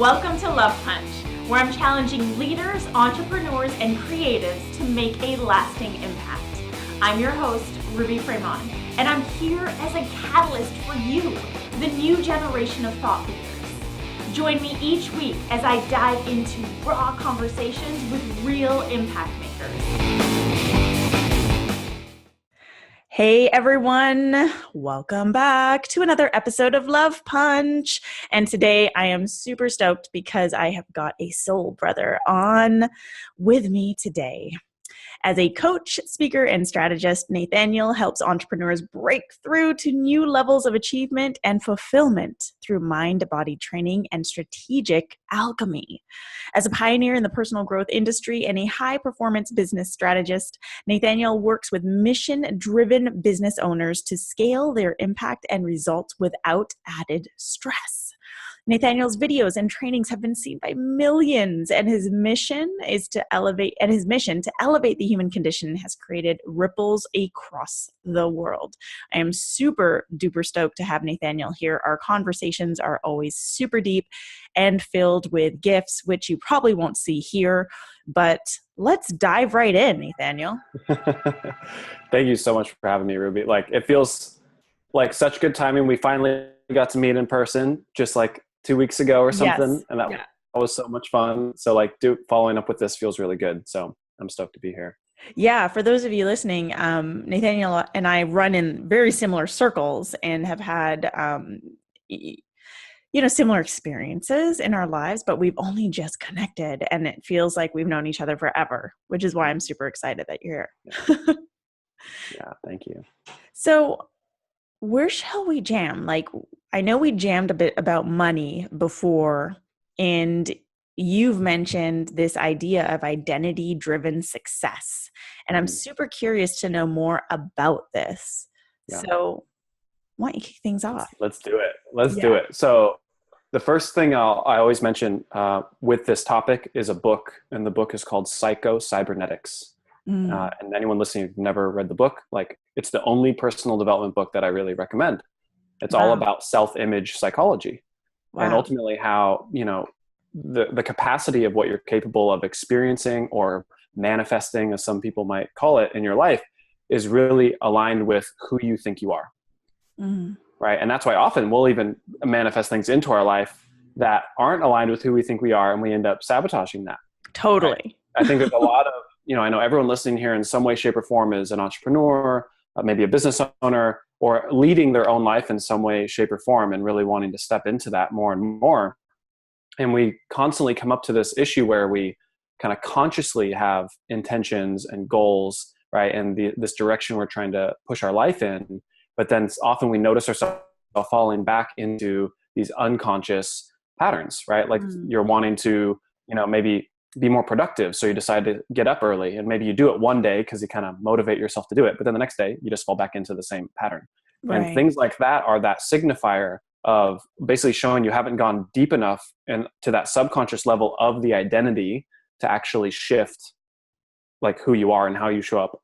Welcome to LovePunch, where I'm challenging leaders, entrepreneurs, and creatives to make a lasting impact. I'm your host, Ruby Fremont, and I'm here as a catalyst for you, the new generation of thought leaders. Join me each week as I dive into raw conversations with real impact makers. Hey everyone, welcome back to another episode of Love Punch. And today I am super stoked because I have got a soul brother on with me today. As a coach, speaker, and strategist, Nathaniel helps entrepreneurs break through to new levels of achievement and fulfillment through mind-body training and strategic alchemy. As a pioneer in the personal growth industry and a high-performance business strategist, Nathaniel works with mission-driven business owners to scale their impact and results without added stress. Nathaniel's videos and trainings have been seen by millions, and his mission to elevate the human condition has created ripples across the world. I am super duper stoked to have Nathaniel here. Our conversations are always super deep and filled with gifts, which you probably won't see here, but let's dive right in, Nathaniel. Thank you so much for having me, Ruby. It feels like such good timing. We finally got to meet in person just 2 weeks ago or something. Yes. And that was so much fun. So following up with this feels really good. So I'm stoked to be here. Yeah. For those of you listening, Nathaniel and I run in very similar circles and have had, similar experiences in our lives, but we've only just connected and it feels like we've known each other forever, which is why I'm super excited that you're here. Yeah. Thank you. So where shall we jam? I know we jammed a bit about money before, and you've mentioned this idea of identity-driven success. And I'm super curious to know more about this. Yeah. So why don't you kick things off? Let's do it. Let's do it. So the first thing I always mention with this topic is a book, and the book is called Psycho-Cybernetics. And anyone listening who's never read the book, it's the only personal development book that I really recommend. It's all about self-image psychology and ultimately how, the capacity of what you're capable of experiencing or manifesting, as some people might call it, in your life is really aligned with who you think you are. Right. And that's why often we'll even manifest things into our life that aren't aligned with who we think we are, and we end up sabotaging that. Totally. Right? I think there's a lot of, I know everyone listening here in some way, shape, or form is an entrepreneur, maybe a business owner, or leading their own life in some way, shape, or form, and really wanting to step into that more and more. And we constantly come up to this issue where we kind of consciously have intentions and goals, right? And this direction we're trying to push our life in. But then often we notice ourselves falling back into these unconscious patterns, right? You're wanting to, maybe be more productive. So you decide to get up early, and maybe you do it one day because you kind of motivate yourself to do it. But then the next day you just fall back into the same pattern. Right. And things like that are that signifier of basically showing you haven't gone deep enough and to that subconscious level of the identity to actually shift who you are and how you show up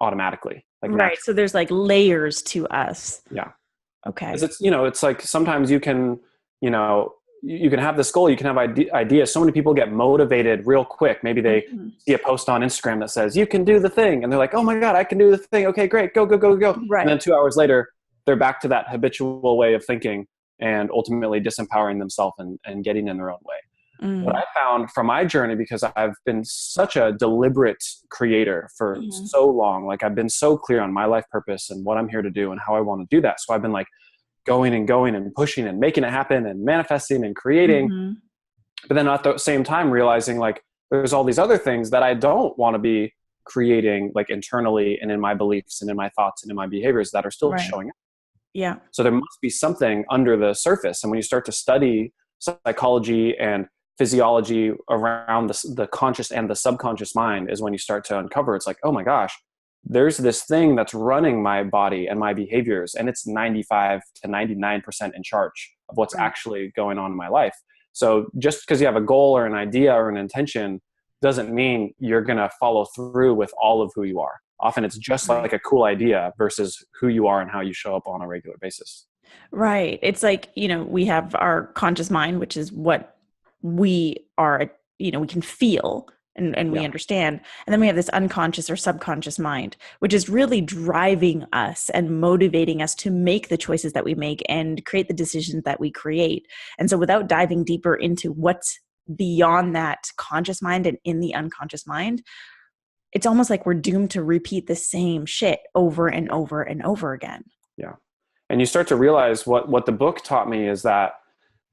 automatically. Right. Naturally. So there's layers to us. Yeah. Okay. It's, it's sometimes you can, you can have this goal, you can have ideas. So many people get motivated real quick. Maybe they see a post on Instagram that says, you can do the thing. And they're like, oh my God, I can do the thing. Okay, great. Go. Right. And then 2 hours later, they're back to that habitual way of thinking and ultimately disempowering themselves and getting in their own way. What I found from my journey, because I've been such a deliberate creator for so long, I've been so clear on my life purpose and what I'm here to do and how I want to do that. So I've been going and pushing and making it happen and manifesting and creating. But then at the same time realizing there's all these other things that I don't want to be creating internally and in my beliefs and in my thoughts and in my behaviors that are still showing up. Yeah. So there must be something under the surface. And when you start to study psychology and physiology around the conscious and the subconscious mind is when you start to uncover, it's oh my gosh, there's this thing that's running my body and my behaviors, and it's 95 to 99% in charge of what's actually going on in my life. So just because you have a goal or an idea or an intention doesn't mean you're going to follow through with all of who you are. Often it's just like a cool idea versus who you are and how you show up on a regular basis. Right. It's we have our conscious mind, which is what we are, we can feel and we Yeah. understand. And then we have this unconscious or subconscious mind, which is really driving us and motivating us to make the choices that we make and create the decisions that we create. And so without diving deeper into what's beyond that conscious mind and in the unconscious mind, it's almost like we're doomed to repeat the same shit over and over and over again. Yeah. And you start to realize what the book taught me is that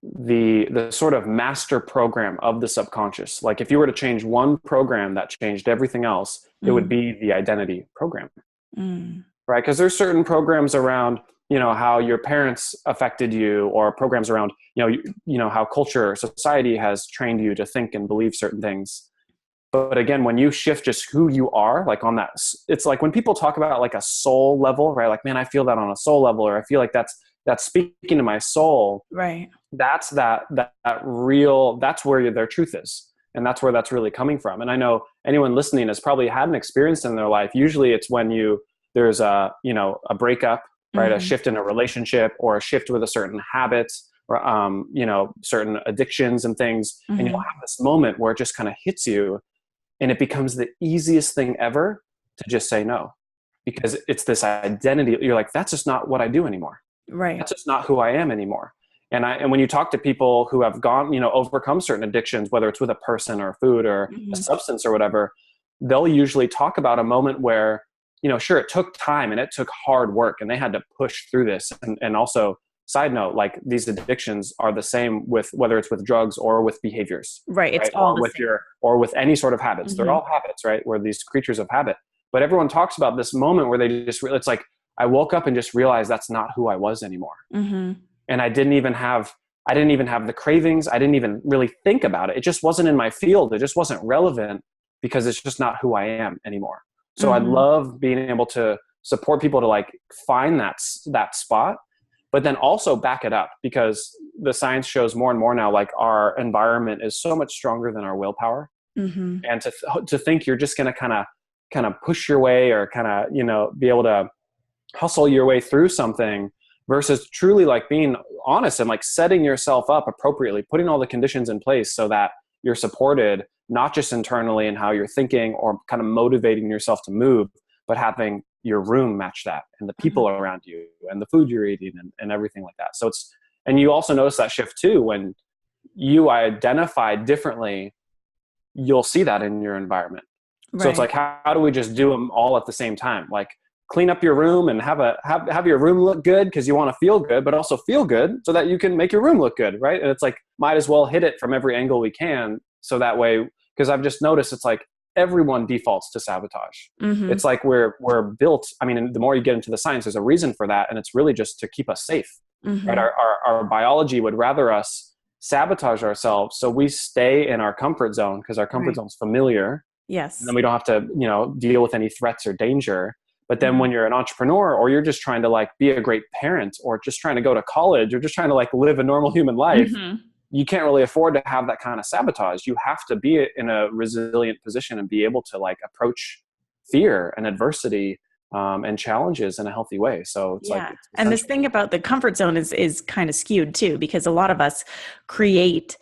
the sort of master program of the subconscious, like if you were to change one program that changed everything else, it would be the identity program. Right? Because there's certain programs around, how your parents affected you, or programs around, how culture or society has trained you to think and believe certain things. But again, when you shift just who you are, like on that, it's like when people talk about like a soul level, right? Like, man, I feel that on a soul level, or I feel like that's speaking to my soul. Right. That's that real, that's where their truth is. And that's where that's really coming from. And I know anyone listening has probably had an experience in their life. Usually it's when there's a breakup, right? A shift in a relationship, or a shift with a certain habit, or, certain addictions and things. And you'll have this moment where it just kind of hits you, and it becomes the easiest thing ever to just say no, because it's this identity. You're like, that's just not what I do anymore. Right. That's just not who I am anymore. And when you talk to people who have gone, overcome certain addictions, whether it's with a person or food or a substance or whatever, they'll usually talk about a moment where, sure, it took time and it took hard work and they had to push through this. And also, side note, like these addictions are the same with whether it's with drugs or with behaviors. Right. It's all or the same. Or with any sort of habits. They're all habits, right? We're these creatures of habit. But everyone talks about this moment where they just it's like, I woke up and just realized that's not who I was anymore. And I didn't even have the cravings. I didn't even really think about it. It just wasn't in my field. It just wasn't relevant because it's just not who I am anymore. So I love being able to support people to like find that spot, but then also back it up, because the science shows more and more now, like our environment is so much stronger than our willpower. And to think you're just going to kind of push your way, or kind of, be able to hustle your way through something, versus truly like being honest and like setting yourself up appropriately, putting all the conditions in place so that you're supported, not just internally in how you're thinking or kind of motivating yourself to move, but having your room match that, and the people around you, and the food you're eating, and everything like that. So and you also notice that shift too, when you identify differently, you'll see that in your environment. Right. So it's like, how do we just do them all at the same time? Like, clean up your room and have your room look good because you want to feel good, but also feel good so that you can make your room look good, right? And it's like, might as well hit it from every angle we can, so that way, because I've just noticed it's like everyone defaults to sabotage. It's like we're built, I mean, the more you get into the science, there's a reason for that, and it's really just to keep us safe, right? Our biology would rather us sabotage ourselves so we stay in our comfort zone, because our comfort zone's familiar. Yes. And then we don't have to, deal with any threats or danger. But then when you're an entrepreneur, or you're just trying to like be a great parent, or just trying to go to college, or just trying to like live a normal human life, you can't really afford to have that kind of sabotage. You have to be in a resilient position and be able to like approach fear and adversity and challenges in a healthy way. So it's like, it's and this thing about the comfort zone is kind of skewed too, because a lot of us create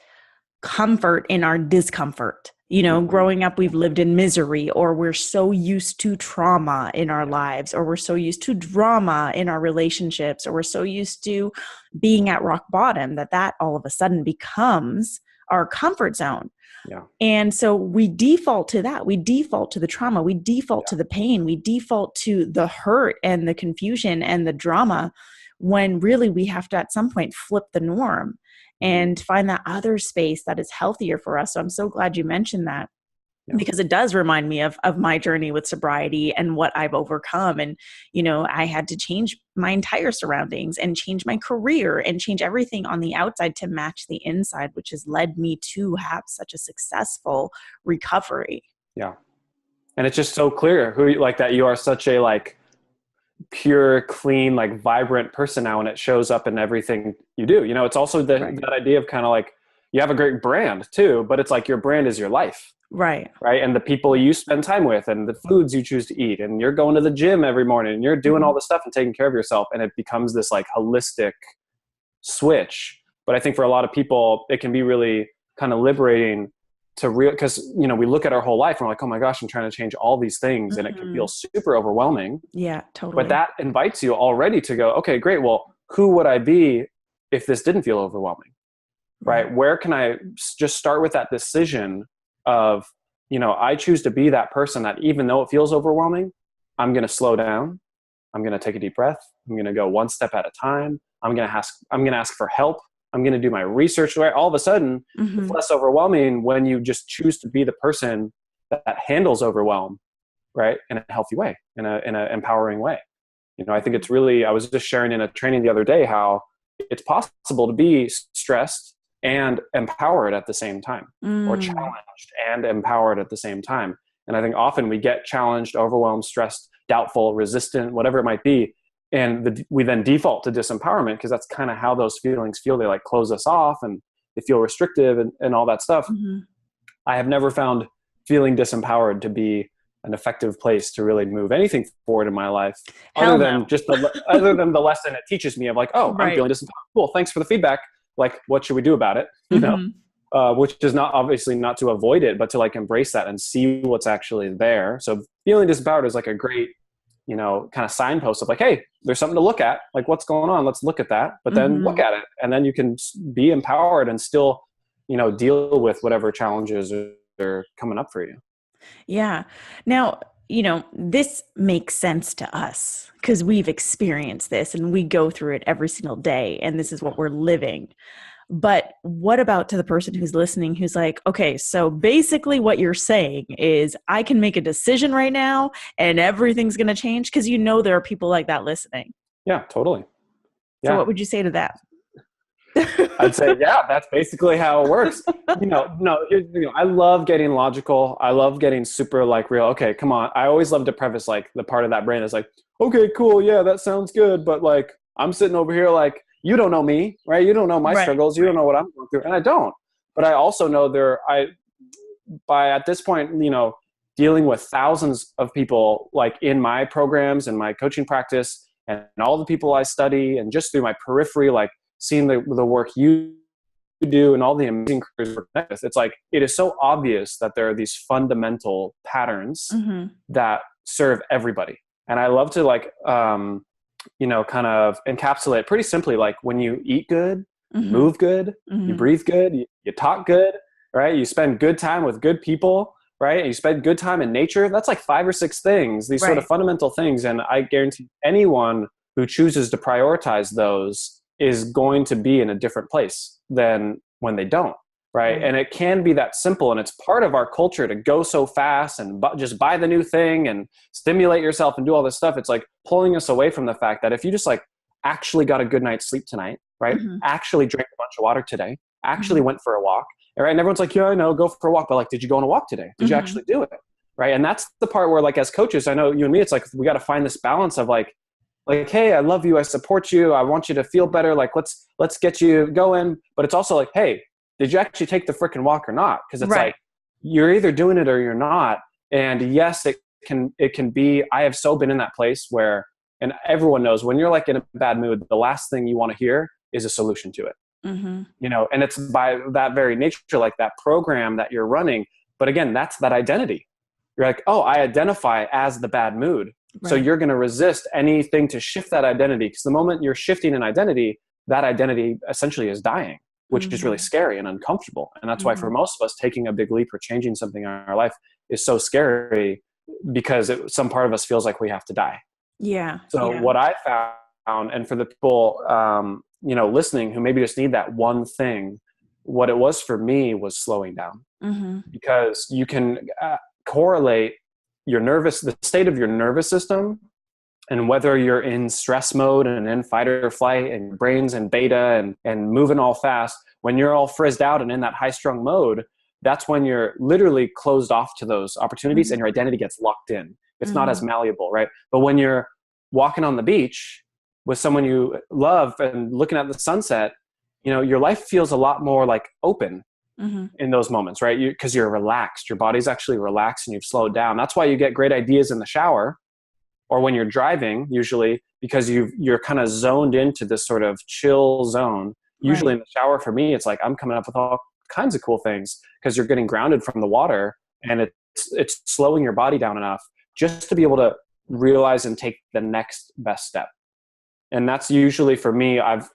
comfort in our discomfort. Growing up, we've lived in misery, or we're so used to trauma in our lives, or we're so used to drama in our relationships, or we're so used to being at rock bottom that all of a sudden becomes our comfort zone. Yeah. And so we default to that. We default to the trauma. We default to the pain. We default to the hurt and the confusion and the drama, when really we have to at some point flip the norm and find that other space that is healthier for us. So I'm so glad you mentioned that, because it does remind me of my journey with sobriety and what I've overcome. And, I had to change my entire surroundings and change my career and change everything on the outside to match the inside, which has led me to have such a successful recovery. Yeah. And it's just so clear that you are such a like pure, clean, like vibrant person now, and it shows up in everything you do. It's also that idea of kind of like, you have a great brand too, but it's like your brand is your life. Right. And the people you spend time with, and the foods you choose to eat, and you're going to the gym every morning, and you're doing all this stuff and taking care of yourself. And it becomes this like holistic switch. But I think for a lot of people, it can be really kind of liberating to because, you know, we look at our whole life and we're like, oh my gosh, I'm trying to change all these things. And it can feel super overwhelming. Yeah, But totally. that invites you already to go, okay, great. Well, who would I be if this didn't feel overwhelming? Right? Where can I just start with that decision of, you know, I choose to be that person that even though it feels overwhelming, I'm going to slow down. I'm going to take a deep breath. I'm going to go one step at a time. I'm going to ask for help. I'm going to do my research. Right? All of a sudden, it's less overwhelming when you just choose to be the person that handles overwhelm, right? In a healthy way, in a empowering way. You know, I think it's really, I was just sharing in a training the other day how it's possible to be stressed and empowered at the same time, or challenged and empowered at the same time. And I think often we get challenged, overwhelmed, stressed, doubtful, resistant, whatever it might be. And we then default to disempowerment because that's kind of how those feelings feel. They like close us off and they feel restrictive and all that stuff. I have never found feeling disempowered to be an effective place to really move anything forward in my life, other than the lesson it teaches me of like, oh, I'm feeling disempowered. Cool. Thanks for the feedback. Like, what should we do about it? You know, which is not obviously not to avoid it, but to like embrace that and see what's actually there. So feeling disempowered is like a great, you know, kind of signpost of like, hey, there's something to look at. Like, what's going on? Let's look at that. But then look at it, and then you can be empowered and still, you know, deal with whatever challenges are coming up for you. Yeah. Now, you know, this makes sense to us because we've experienced this and we go through it every single day, and this is what we're living. But what about to the person who's listening who's like, okay, so basically what you're saying is I can make a decision right now and everything's going to change? Because you know there are people like that listening. Yeah, totally. Yeah. So what would you say to that? I'd say, yeah, that's basically how it works. You know, I love getting logical. I love getting super like real. Okay, come on. I always love to preface like the part of that brain is like, okay, cool. Yeah, that sounds good. But like, I'm sitting over here like, you don't know me, right? You don't know my struggles. You don't know what I'm going through. And I don't. But I also know by at this point, you know, dealing with thousands of people like in my programs and my coaching practice and all the people I study and just through my periphery, like seeing the work you do and all the amazing careers we're connected with, it's like, it is so obvious that there are these fundamental patterns that serve everybody. And I love to like, you know, kind of encapsulate pretty simply, like when you eat good, move good, you breathe good, you talk good, right? You spend good time with good people, right? And you spend good time in nature. That's like 5 or 6 things, these sort of fundamental things. And I guarantee anyone who chooses to prioritize those is going to be in a different place than when they don't, right? And it can be that simple, and it's part of our culture to go so fast and just buy the new thing and stimulate yourself and do all this stuff. It's like pulling us away from the fact that if you just like actually got a good night's sleep tonight, right? Actually drank a bunch of water today, actually went for a walk, right? And everyone's like, yeah, I know, go for a walk, but like, did you go on a walk today? Did you actually do it? Right? And that's the part where like as coaches, I know you and me, it's like, we got to find this balance of like, hey, I love you. I support you. I want you to feel better. Like, let's get you going. But it's also like, hey, did you actually take the freaking walk or not? Because it's like, you're either doing it or you're not. And yes, it can be, I have so been in that place where, and everyone knows when you're like in a bad mood, the last thing you want to hear is a solution to it. You know, and it's by that very nature, like that program that you're running. But again, that's that identity. You're like, oh, I identify as the bad mood. So you're going to resist anything to shift that identity, because the moment you're shifting an identity, that identity essentially is dying, which is really scary and uncomfortable. And that's why for most of us, taking a big leap or changing something in our life is so scary, because some part of us feels like we have to die. Yeah. So what I found, and for the people, you know, listening who maybe just need that one thing, what it was for me was slowing down, because you can correlate the state of your nervous system, and whether you're in stress mode and in fight or flight and your brain's in beta and moving all fast, when you're all frizzed out and in that high strung mode, that's when you're literally closed off to those opportunities and your identity gets locked in. It's not as malleable, right? But when you're walking on the beach with someone you love and looking at the sunset, you know, your life feels a lot more like open in those moments, right? Because you're relaxed. Your body's actually relaxed and you've slowed down. That's why you get great ideas in the shower or when you're driving, usually, because you're kind of zoned into this sort of chill zone. Usually in the shower, for me, it's like I'm coming up with all kinds of cool things because you're getting grounded from the water, and it's slowing your body down enough just to be able to realize and take the next best step. And that's usually, for me, I've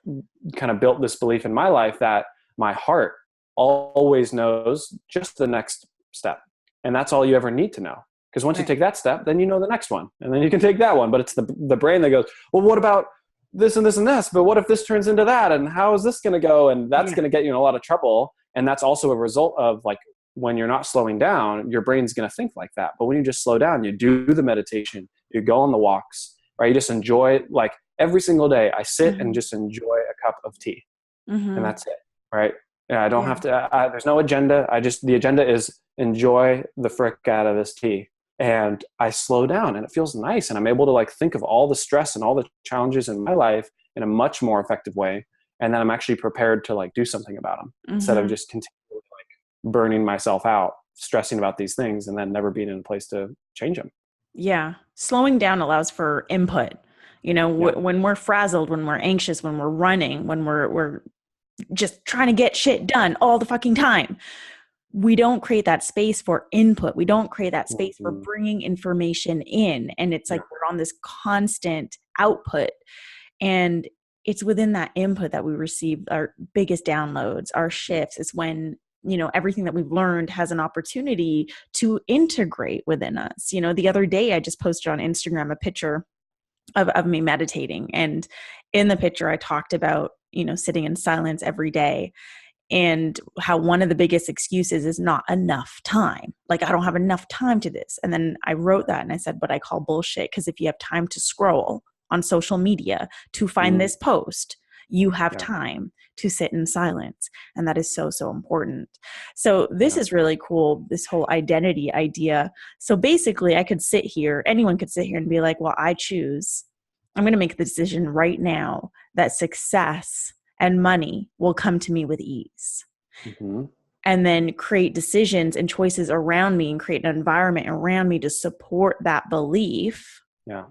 kind of built this belief in my life that my heart always knows just the next step. And that's all you ever need to know. Because once you take that step, then you know the next one. And then you can take that one. But it's the brain that goes, well, what about this and this and this? But what if this turns into that? And how is this going to go? And that's going to get you in a lot of trouble. And that's also a result of, like, when you're not slowing down, your brain's going to think like that. But when you just slow down, you do the meditation, you go on the walks, right? You just enjoy, like, every single day I sit and just enjoy a cup of tea. And that's it, right? Yeah, I don't have to, there's no agenda. The agenda is enjoy the frick out of this tea. And I slow down and it feels nice. And I'm able to, like, think of all the stress and all the challenges in my life in a much more effective way. And then I'm actually prepared to, like, do something about them instead of just continually, like, burning myself out, stressing about these things and then never being in a place to change them. Yeah. Slowing down allows for input. You know, when we're frazzled, when we're anxious, when we're running, when we're just trying to get shit done all the fucking time, we don't create that space for input. We don't create that space for bringing information in. And it's like we're on this constant output. And it's within that input that we receive our biggest downloads, our shifts. It's when, you know, everything that we've learned has an opportunity to integrate within us. You know, the other day I just posted on Instagram a picture of me meditating. And in the picture, I talked about, you know, sitting in silence every day and how one of the biggest excuses is not enough time. Like, I don't have enough time to this. And then I wrote that and I said, but I call bullshit, because if you have time to scroll on social media to find this post, you have time to sit in silence. And that is so, so important. So this is really cool, this whole identity idea. So basically I could sit here, anyone could sit here and be like, well, I'm going to make the decision right now that success and money will come to me with ease. And then create decisions and choices around me and create an environment around me to support that belief. Yeah.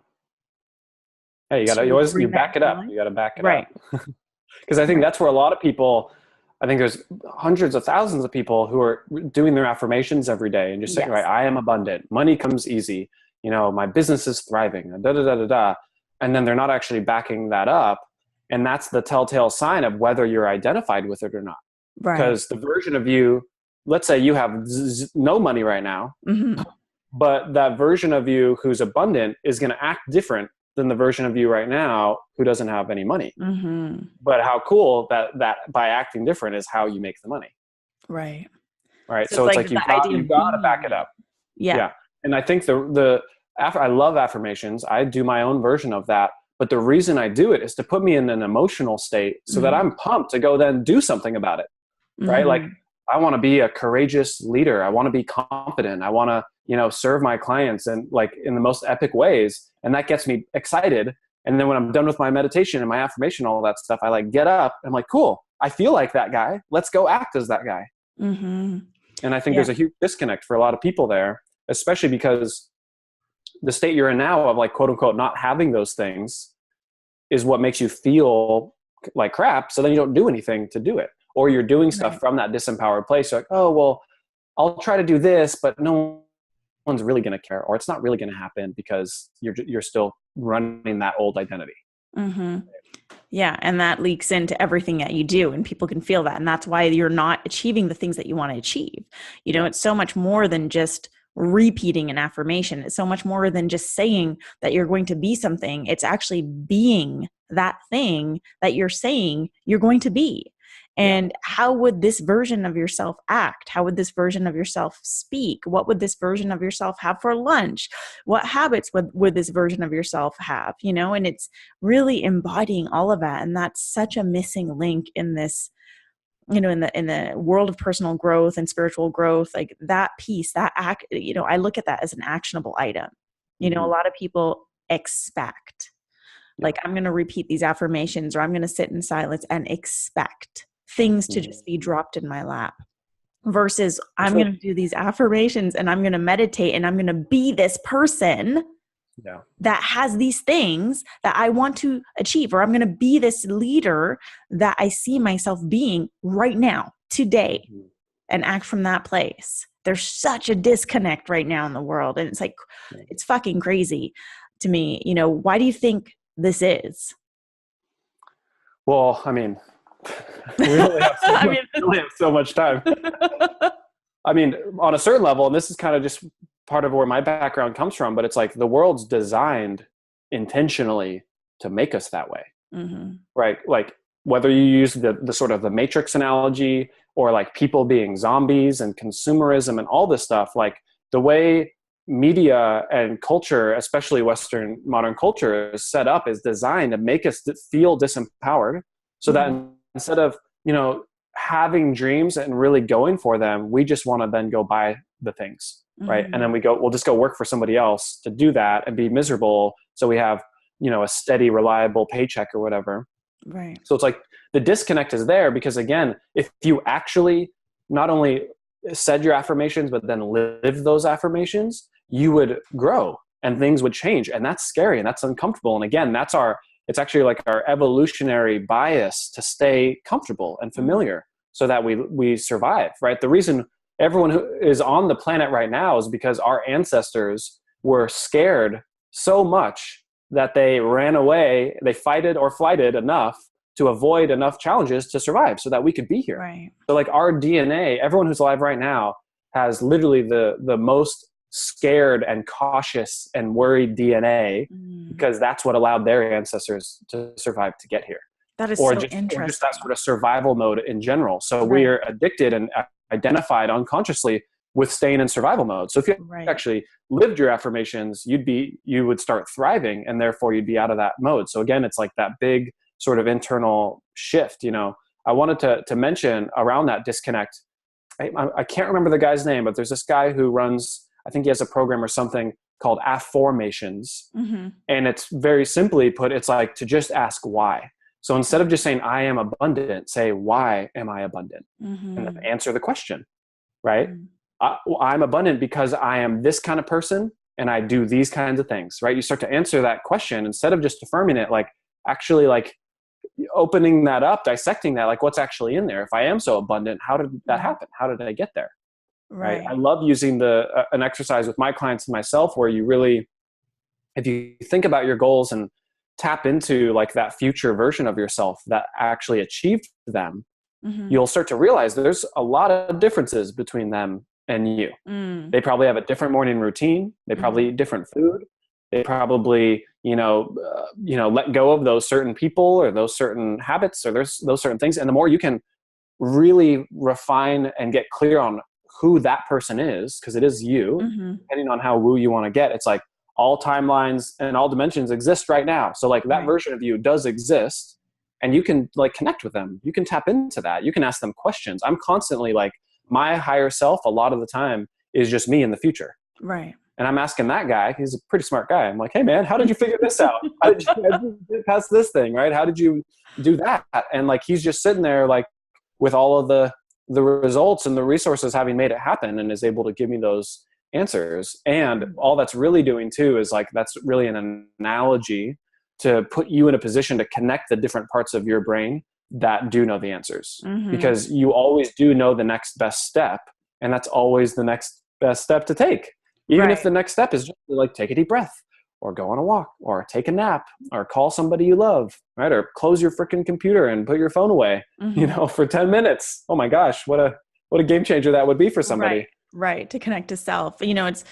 Hey, you back it up. You got to back it up. Because I think that's where a lot of people, I think there's hundreds of thousands of people who are doing their affirmations every day and just saying, right, I am abundant. Money comes easy. You know, my business is thriving. Da, da, da, da, da. And then they're not actually backing that up. And that's the telltale sign of whether you're identified with it or not. Because the version of you, let's say you have no money right now, but that version of you who's abundant is going to act different than the version of you right now who doesn't have any money. But how cool that by acting different is how you make the money. Right. So it's like you've got to back it up. Yeah. And I think I love affirmations. I do my own version of that. But the reason I do it is to put me in an emotional state so that I'm pumped to go then do something about it. Right. Like, I want to be a courageous leader. I want to be confident. I want to, you know, serve my clients and, like, in the most epic ways. And that gets me excited. And then when I'm done with my meditation and my affirmation, all that stuff, I, like, get up. I'm like, cool, I feel like that guy. Let's go act as that guy. And I think there's a huge disconnect for a lot of people there, especially because the state you're in now of, like, quote unquote, not having those things is what makes you feel like crap. So then you don't do anything to do it. Or you're doing stuff from that disempowered place. You're like, oh, well, I'll try to do this, but no one's really going to care, or it's not really going to happen because you're still running that old identity. Yeah. And that leaks into everything that you do, and people can feel that. And that's why you're not achieving the things that you want to achieve. You know, it's so much more than just repeating an affirmation. It's so much more than just saying that you're going to be something. It's actually being that thing that you're saying you're going to be. And how would this version of yourself act? How would this version of yourself speak? What would this version of yourself have for lunch? What habits would this version of yourself have? You know, and it's really embodying all of that. And that's such a missing link in this, you know, in the world of personal growth and spiritual growth. Like, that piece, that act, you know, I look at that as an actionable item. You know, a lot of people expect, like, I'm going to repeat these affirmations, or I'm going to sit in silence and expect things to just be dropped in my lap, versus I'm going to do these affirmations and I'm going to meditate and I'm going to be this person that has these things that I want to achieve, or I'm going to be this leader that I see myself being right now, today and act from that place. There's such a disconnect right now in the world. And it's like, it's fucking crazy to me. You know, why do you think this is? Well, I mean, we only have so much time. I mean, on a certain level, and this is kind of just part of where my background comes from, but it's like the world's designed intentionally to make us that way, right? Like whether you use the sort of the Matrix analogy or like people being zombies and consumerism and all this stuff, like the way media and culture, especially Western modern culture, is set up is designed to make us feel disempowered, so that instead of, you know, having dreams and really going for them, we just want to then go buy the things, right? And then we'll just go work for somebody else to do that and be miserable, so we have, you know, a steady, reliable paycheck or whatever. Right. So it's like the disconnect is there because, again, if you actually not only said your affirmations but then lived those affirmations, you would grow and things would change, and that's scary and that's uncomfortable. And again, it's actually like our evolutionary bias to stay comfortable and familiar so that we survive, right? The reason everyone who is on the planet right now is because our ancestors were scared so much that they ran away, they fighted or flighted enough to avoid enough challenges to survive so that we could be here. Right. So like our DNA, everyone who's alive right now has literally the most scared and cautious and worried DNA because that's what allowed their ancestors to survive to get here. That is interesting. Or just that sort of survival mode in general. So we're addicted and identified unconsciously with staying in survival mode. So if you actually lived your affirmations, you would start thriving, and therefore you'd be out of that mode. So again, it's like that big sort of internal shift. You know, I wanted to mention around that disconnect. I can't remember the guy's name, but there's this guy who runs, I think he has a program or something called affirmations. And it's very simply put, it's like to just ask why. So instead of just saying, I am abundant, say, why am I abundant? And then answer the question, right? I'm abundant because I am this kind of person and I do these kinds of things, right? You start to answer that question instead of just affirming it, like actually like opening that up, dissecting that, like what's actually in there. If I am so abundant, how did that happen? How did I get there? Right. I love using an exercise with my clients and myself where you really, if you think about your goals and tap into like that future version of yourself that actually achieved them, you'll start to realize there's a lot of differences between them and you. They probably have a different morning routine. They probably eat different food. They probably, let go of those certain people or those certain habits or those certain things. And the more you can really refine and get clear on who that person is, because it is you, depending on how woo you want to get, it's like all timelines and all dimensions exist right now. So like that version of you does exist, and you can like connect with them. You can tap into that. You can ask them questions. I'm constantly like, my higher self a lot of the time is just me in the future. Right. And I'm asking that guy, he's a pretty smart guy. I'm like, hey man, how did you figure this out? How did you get past this thing, right? How did you do that? And like, he's just sitting there like with all of the results and the resources having made it happen, and is able to give me those answers. And all that's really doing too is like, that's really an analogy to put you in a position to connect the different parts of your brain that do know the answers, because you always do know the next best step. And that's always the next best step to take. Even if the next step is just like take a deep breath or go on a walk or take a nap or call somebody you love, right? Or close your freaking computer and put your phone away, for 10 minutes. Oh my gosh, what a game changer that would be for somebody. Right. To connect to self. It's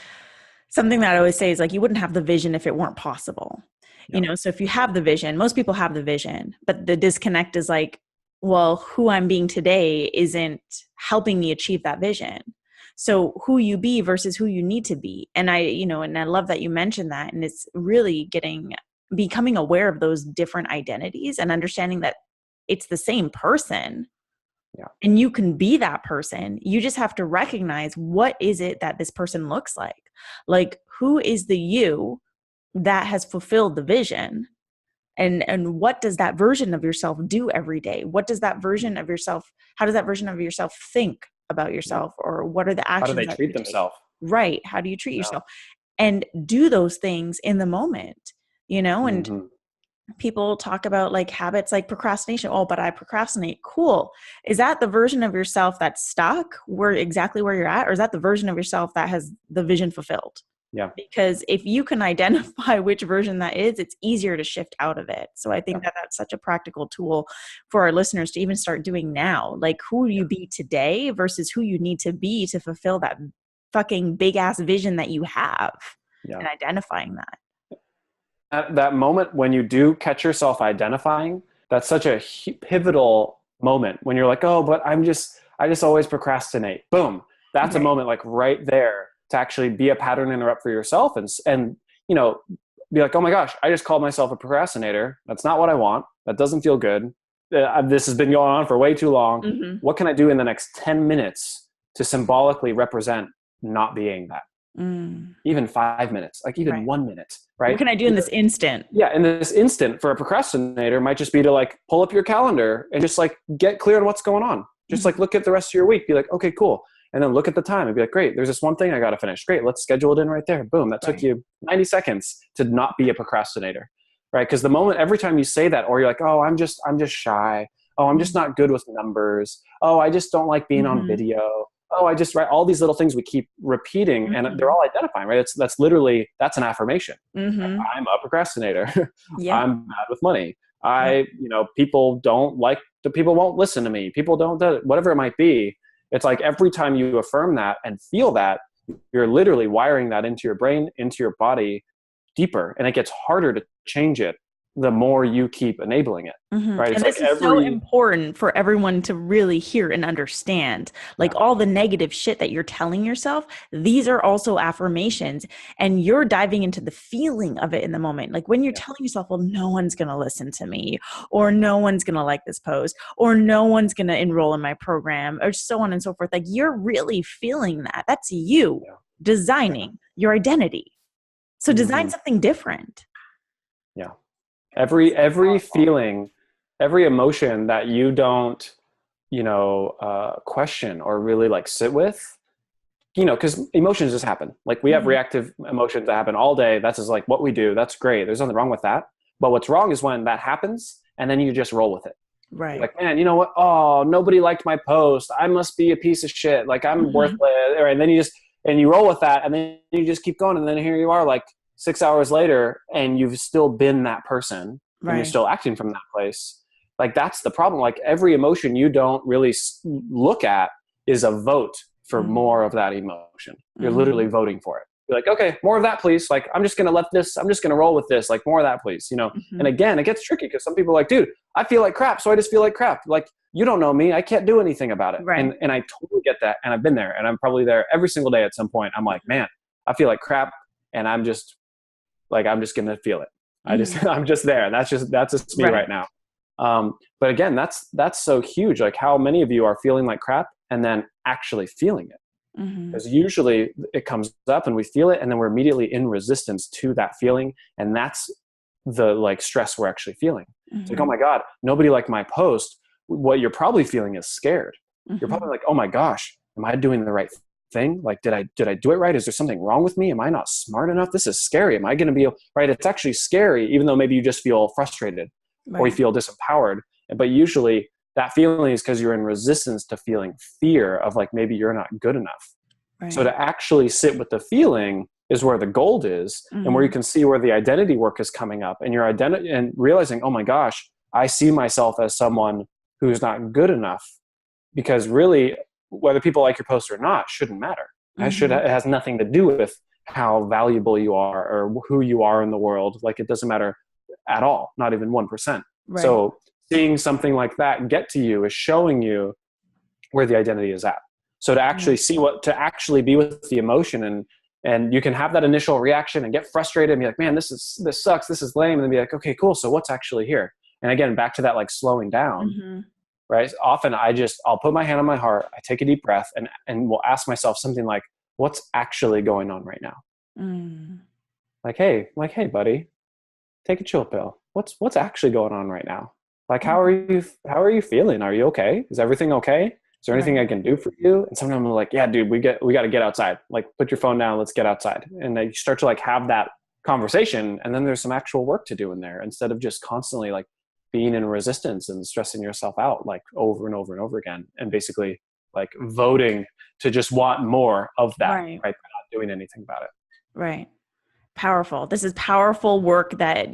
something that I always say is like, you wouldn't have the vision if it weren't possible. So if you have the vision, most people have the vision, but the disconnect is like, well, who I'm being today isn't helping me achieve that vision. So who you be versus who you need to be. And I love that you mentioned that. And it's really becoming aware of those different identities and understanding that it's the same person. Yeah. And you can be that person. You just have to recognize, what is it that this person looks like? Like, who is the you that has fulfilled the vision? And what does that version of yourself do every day? What does that version of yourself, how does that version of yourself think about yourself? Or what are the actions? How do they treat themselves? Right. How do you treat yourself? And do those things in the moment, and people talk about like habits like procrastination. Oh, but I procrastinate. Cool. Is that the version of yourself that's stuck where exactly where you're at? Or is that the version of yourself that has the vision fulfilled? Yeah. Because if you can identify which version that is, it's easier to shift out of it. So I think Yeah. that that's such a practical tool for our listeners to even start doing now. Like, who do you be today versus who you need to be to fulfill that fucking big ass vision that you have, Yeah. and identifying that. At that moment when you do catch yourself identifying, that's such a pivotal moment when you're like, oh, but I just always procrastinate. Boom. That's a Right. moment like right there to actually be a pattern interrupt for yourself and, you know, be like, oh my gosh, I just called myself a procrastinator. That's not what I want. That doesn't feel good. This has been going on for way too long. Mm-hmm. What can I do in the next 10 minutes to symbolically represent not being that? Even 5 minutes, like even Right. 1 minute, What right? can I do in this instant? Yeah, in this instant for a procrastinator might just be to like pull up your calendar and just like get clear on what's going on. Just like look at the rest of your week, be like, okay, cool. And then look at the time and be like, great, there's this one thing I got to finish. Great, let's schedule it in right there. Boom, that took Right. you 90 seconds to not be a procrastinator, right? Because the moment, every time you say that, or you're like, oh, I'm just shy. Oh, I'm just not good with numbers. Oh, I just don't like being on Mm-hmm. video. Oh, I just, right, all these little things we keep repeating and they're all identifying, right? That's literally, that's an affirmation. Mm-hmm. I'm a procrastinator. Yeah. I'm bad with money. Yeah. People don't like, the people won't listen to me. People don't do it, whatever it might be. It's like every time you affirm that and feel that, you're literally wiring that into your brain, into your body deeper. And it gets harder to change it the more you keep enabling it. Mm-hmm. Right. It's And like this is so important for everyone to really hear and understand. Like all the negative shit that you're telling yourself, these are also affirmations, and you're diving into the feeling of it in the moment. Like when you're telling yourself, well, no one's going to listen to me, or no one's going to like this post, or no one's going to enroll in my program, or so on and so forth. Like you're really feeling that. That's you designing your identity. So design something different. Yeah. Every feeling, every emotion that you don't, question or really like sit with, because emotions just happen. Like we have reactive emotions that happen all day. That's just like what we do. That's great. There's nothing wrong with that. But what's wrong is when that happens and then you just roll with it. Right. Like, man, you know what? Oh, nobody liked my post. I must be a piece of shit. Like I'm worthless. And then you roll with that and then you just keep going. And then here you are like 6 hours later and you've still been that person and you're still acting from that place. Like that's the problem. Like every emotion you don't really look at is a vote for more of that emotion. You're literally voting for it. You're like, okay, more of that, please. Like, I'm just going to roll with this. Like more of that, please. And again, it gets tricky because some people are like, dude, I feel like crap. So I just feel like crap. Like, you don't know me. I can't do anything about it. Right. And I totally get that. And I've been there and I'm probably there every single day at some point. I'm like, man, I feel like crap. And I'm just going to feel it. I'm just there. That's just me right now. But again, that's so huge. Like how many of you are feeling like crap and then actually feeling it? Because usually it comes up and we feel it and then we're immediately in resistance to that feeling. And that's the like stress we're actually feeling. It's like, oh my God, nobody liked my post. What you're probably feeling is scared. You're probably like, oh my gosh, am I doing the right thing? Like, did I do it right? Is there something wrong with me? Am I not smart enough? This is scary. Am I going to be right? It's actually scary, even though maybe you just feel frustrated or you feel disempowered. But usually that feeling is because you're in resistance to feeling fear of like, maybe you're not good enough. Right. So to actually sit with the feeling is where the gold is and where you can see where the identity work is coming up and your identity and realizing, oh my gosh, I see myself as someone who's not good enough, because really whether people like your post or not shouldn't matter. It has nothing to do with how valuable you are or who you are in the world. Like it doesn't matter at all, not even 1%. Right. So seeing something like that get to you is showing you where the identity is at. So to actually to actually be with the emotion and you can have that initial reaction and get frustrated and be like, man, this sucks. This is lame. And then be like, okay, cool. So what's actually here? And again, back to that, like slowing down, right? Often I'll put my hand on my heart. I take a deep breath and will ask myself something like, what's actually going on right now? Like, hey, buddy, take a chill pill. What's actually going on right now? Like, how are you feeling? Are you okay? Is everything okay? Is there anything I can do for you? And sometimes I'm like, yeah, dude, we got to get outside. Like, put your phone down. Let's get outside. And then you start to like have that conversation, and then there's some actual work to do in there, instead of just constantly like being in resistance and stressing yourself out like over and over and over again, and basically like voting to just want more of that, Right. right? Not doing anything about it. Right. Powerful. This is powerful work that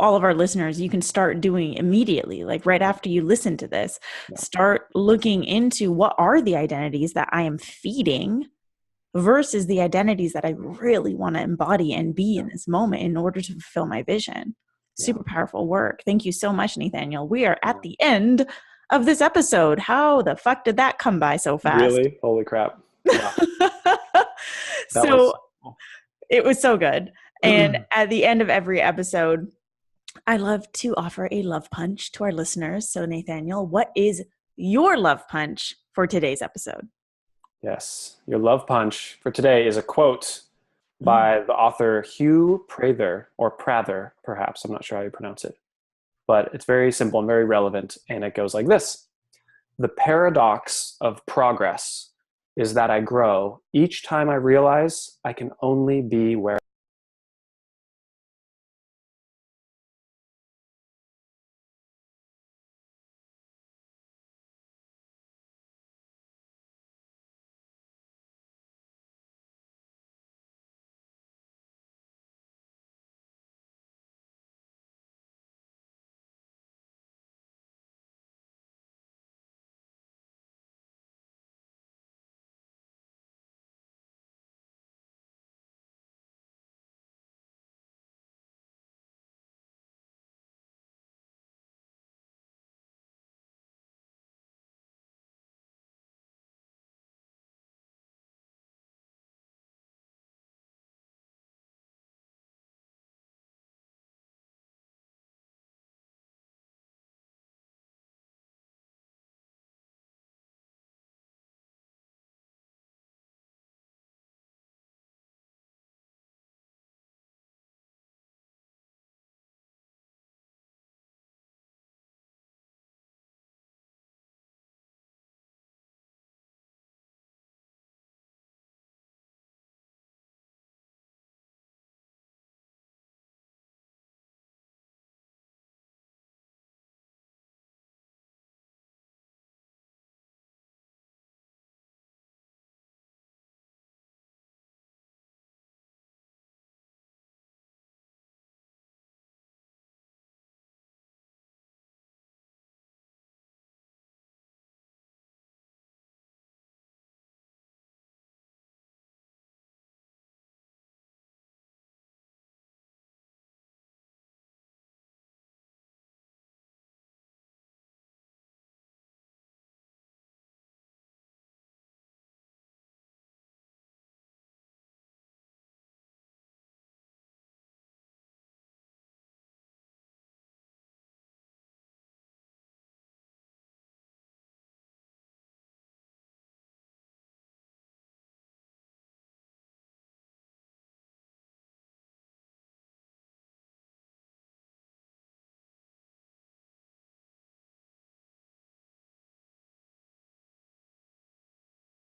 all of our listeners, you can start doing immediately, like right after you listen to this. Yeah. Start looking into what are the identities that I am feeding versus the identities that I really want to embody and be in this moment in order to fulfill my vision. Yeah. Super powerful work. Thank you so much, Nathaniel. We are Yeah. at the end of this episode. How the fuck did that come by so fast? Really? Holy crap. Yeah. That So was cool. it was so good. And at the end of every episode, I love to offer a love punch to our listeners. So, Nathaniel, what is your love punch for today's episode? Yes. Your love punch for today is a quote by the author Hugh Prather, or Prather, perhaps. I'm not sure how you pronounce it. But it's very simple and very relevant. And it goes like this: the paradox of progress is that I grow each time I realize I can only be where